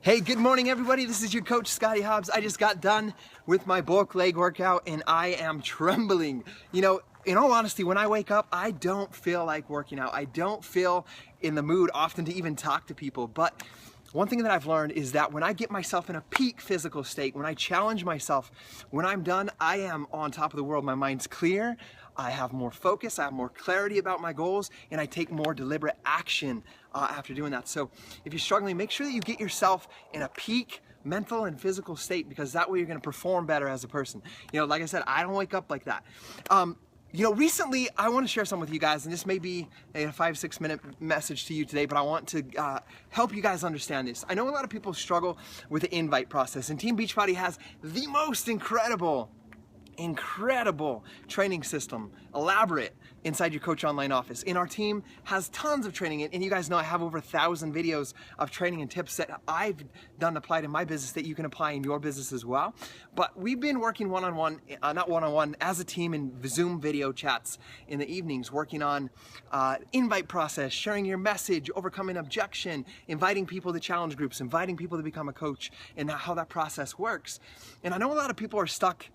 Hey, good morning everybody. This is your coach, Scotty Hobbs. I just got done with my bulk leg workout and I am trembling. You know, in all honesty, when I wake up, I don't feel like working out. I don't feel in the mood often to even talk to people. But one thing that I've learned is that when I get myself in a peak physical state, when I challenge myself, when I'm done, I am on top of the world. My mind's clear. I have more focus, I have more clarity about my goals, and I take more deliberate action after doing that. So if you're struggling, make sure that you get yourself in a peak mental and physical state, because that way you're gonna perform better as a person. You know, like I said, I don't wake up like that. Recently I want to share something with you guys, and this may be a 5-6 minute message to you today, but I want to help you guys understand this. I know a lot of people struggle with the invite process, and Team Beachbody has the most incredible training system, elaborate, inside your Coach Online office. And our team has tons of training, and you guys know I have over 1,000 videos of training and tips that I've done applied in my business that you can apply in your business as well. But we've been working not one-on-one, as a team in Zoom video chats in the evenings, working on invite process, sharing your message, overcoming objection, inviting people to challenge groups, inviting people to become a coach, and how that process works. And I know a lot of people are stuck.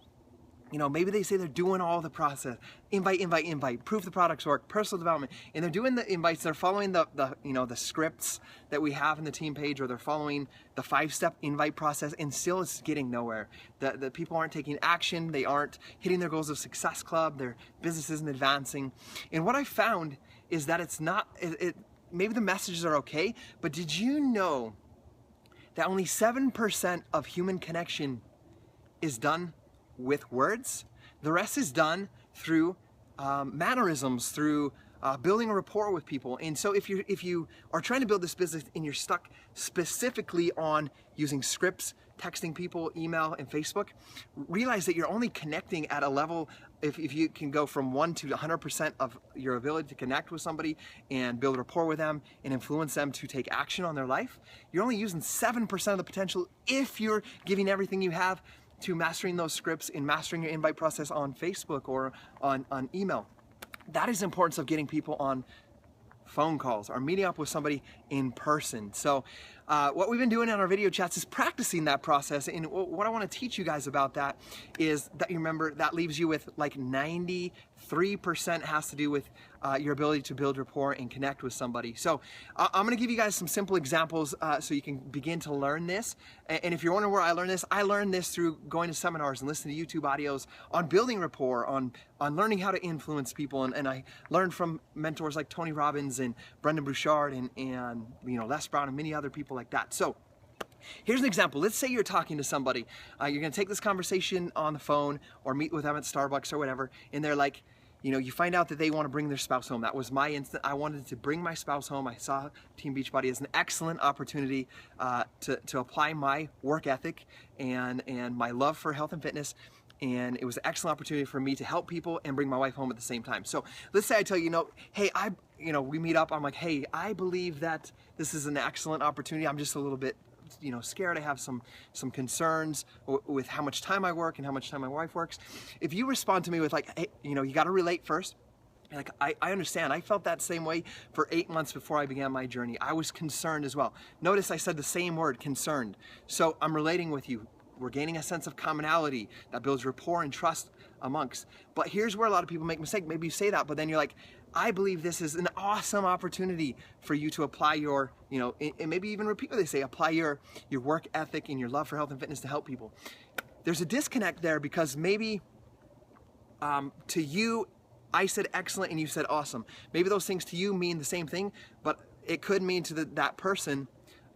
You know, maybe they say they're doing all the process, invite, prove the products work, personal development, and they're doing the invites, they're following the scripts that we have in the team page, or they're following the 5-step invite process, and still it's getting nowhere. The people aren't taking action, they aren't hitting their goals of Success Club, their business isn't advancing. And what I found is that it's not, maybe the messages are okay, but did you know that only 7% of human connection is done with words? The rest is done through mannerisms, through building a rapport with people. And so if you are trying to build this business and you're stuck specifically on using scripts, texting people, email, and Facebook, realize that you're only connecting at a level, if you can go from 1 to 100% of your ability to connect with somebody and build rapport with them and influence them to take action on their life, you're only using 7% of the potential if you're giving everything you have to mastering those scripts and mastering your invite process on Facebook or on email. That is the importance of getting people on phone calls or meeting up with somebody in person. So what we've been doing in our video chats is practicing that process, and what I want to teach you guys about that is that you remember that leaves you with like 93% has to do with your ability to build rapport and connect with somebody. So I'm going to give you guys some simple examples so you can begin to learn this. And if you're wondering where I learned this through going to seminars and listening to YouTube audios on building rapport, on learning how to influence people, and I learned from mentors like Tony Robbins and Brendan Bouchard and Les Brown and many other people like that. So here's an example. Let's say you're talking to somebody. You're going to take this conversation on the phone or meet with them at Starbucks or whatever, and they're like, you find out that they want to bring their spouse home. That was my instant. I wanted to bring my spouse home. I saw Team Beachbody as an excellent opportunity to apply my work ethic and my love for health and fitness. And it was an excellent opportunity for me to help people and bring my wife home at the same time. So let's say I tell you, hey, we meet up. I'm like, hey, I believe that this is an excellent opportunity. I'm just a little bit scared. I have some concerns with how much time I work and how much time my wife works. If you respond to me with like, hey, you got to relate first. Like, I understand. I felt that same way for 8 months before I began my journey. I was concerned as well. Notice I said the same word, concerned. So I'm relating with you. We're gaining a sense of commonality that builds rapport and trust amongst. But here's where a lot of people make mistakes. Maybe you say that, but then you're like, I believe this is an awesome opportunity for you to apply your, and maybe even repeat what they say, apply your work ethic and your love for health and fitness to help people. There's a disconnect there because maybe to you, I said excellent and you said awesome. Maybe those things to you mean the same thing, but it could mean to that person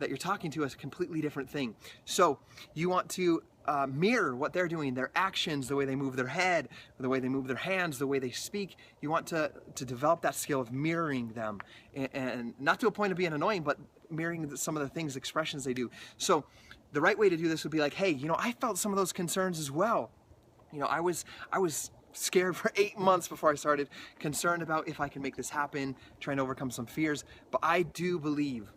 that you're talking to is a completely different thing. So you want to mirror what they're doing, their actions, the way they move their head, the way they move their hands, the way they speak. You want to develop that skill of mirroring them, and not to a point of being annoying, but mirroring some of the things, expressions they do. So the right way to do this would be like, hey, I felt some of those concerns as well. I was scared for 8 months before I started, concerned about if I can make this happen, trying to overcome some fears. But I do believe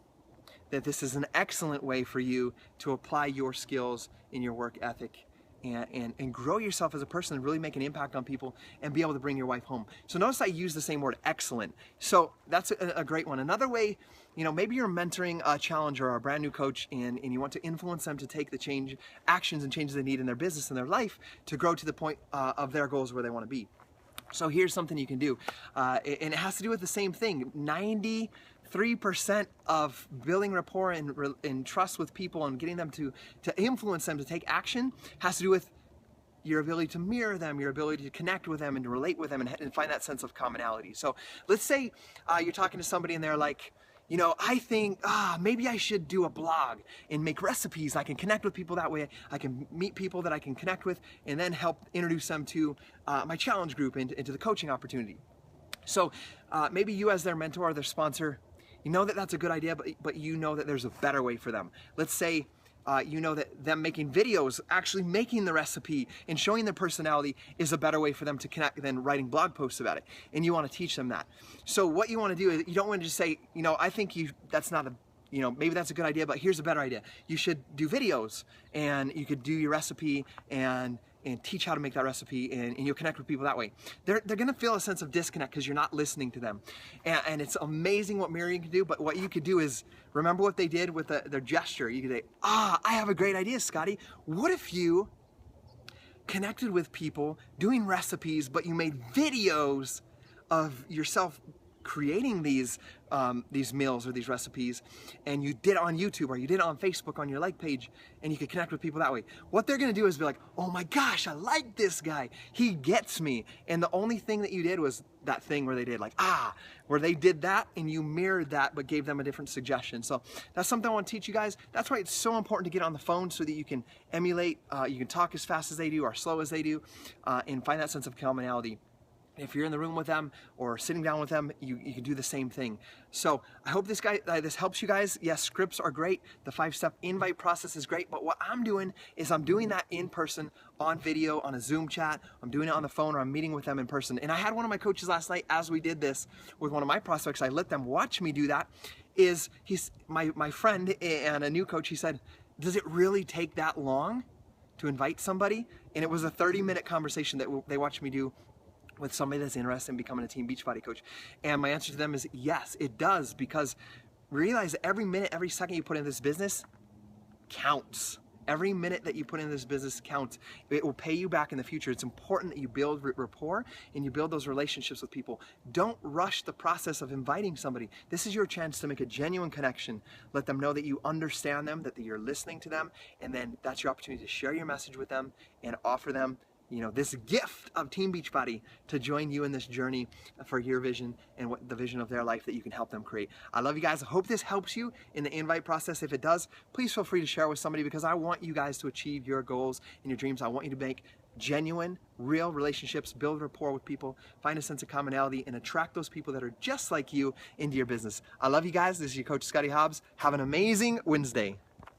that this is an excellent way for you to apply your skills in your work ethic and grow yourself as a person and really make an impact on people and be able to bring your wife home. So notice I use the same word, excellent. So that's a great one. Another way, maybe you're mentoring a challenger or a brand new coach and you want to influence them to take the actions and changes they need in their business and their life to grow to the point of their goals where they want to be. So here's something you can do, and it has to do with the same thing. 93% of building rapport and trust with people and getting them to influence them to take action has to do with your ability to mirror them, your ability to connect with them and to relate with them and find that sense of commonality. So let's say you're talking to somebody and they're like, I think maybe I should do a blog and make recipes. I can connect with people that way. I can meet people that I can connect with and then help introduce them to my challenge group into the coaching opportunity. So maybe you as their mentor or their sponsor, you know that that's a good idea, but you know that there's a better way for them. Let's say you know that them making videos, actually making the recipe and showing their personality is a better way for them to connect than writing blog posts about it. And you want to teach them that. So what you want to do is you don't want to just say, I think that's not a, maybe that's a good idea, but here's a better idea. You should do videos and you could do your recipe and teach how to make that recipe and you'll connect with people that way. They're going to feel a sense of disconnect because you're not listening to them. And it's amazing what mirroring can do, but what you could do is remember what they did with their gesture. You could say, I have a great idea, Scotty. What if you connected with people doing recipes, but you made videos of yourself creating these meals or these recipes, and you did it on YouTube or you did it on Facebook on your like page, and you could connect with people that way. What they're gonna do is be like, oh my gosh, I like this guy. He gets me. And the only thing that you did was that thing where they did where they did that and you mirrored that but gave them a different suggestion. So that's something I want to teach you guys. That's why it's so important to get on the phone so that you can emulate, you can talk as fast as they do or slow as they do, and find that sense of commonality. If you're in the room with them or sitting down with them, you can do the same thing. So I hope this helps you guys. Yes, scripts are great. The 5-step invite process is great. But what I'm doing is I'm doing that in person, on video, on a Zoom chat. I'm doing it on the phone or I'm meeting with them in person. And I had one of my coaches last night as we did this with one of my prospects. I let them watch me do that. He's my friend and a new coach. He said, does it really take that long to invite somebody? And it was a 30-minute conversation that they watched me do with somebody that's interested in becoming a Team Beachbody coach. And my answer to them is yes, it does, because realize that every minute, every second you put in this business counts. Every minute that you put in this business counts. It will pay you back in the future. It's important that you build rapport and you build those relationships with people. Don't rush the process of inviting somebody. This is your chance to make a genuine connection. Let them know that you understand them, that you're listening to them, and then that's your opportunity to share your message with them and offer them this gift of Team Beachbody to join you in this journey for your vision and what the vision of their life that you can help them create. I love you guys. I hope this helps you in the invite process. If it does, please feel free to share with somebody, because I want you guys to achieve your goals and your dreams. I want you to make genuine, real relationships, build rapport with people, find a sense of commonality, and attract those people that are just like you into your business. I love you guys. This is your coach, Scotty Hobbs. Have an amazing Wednesday.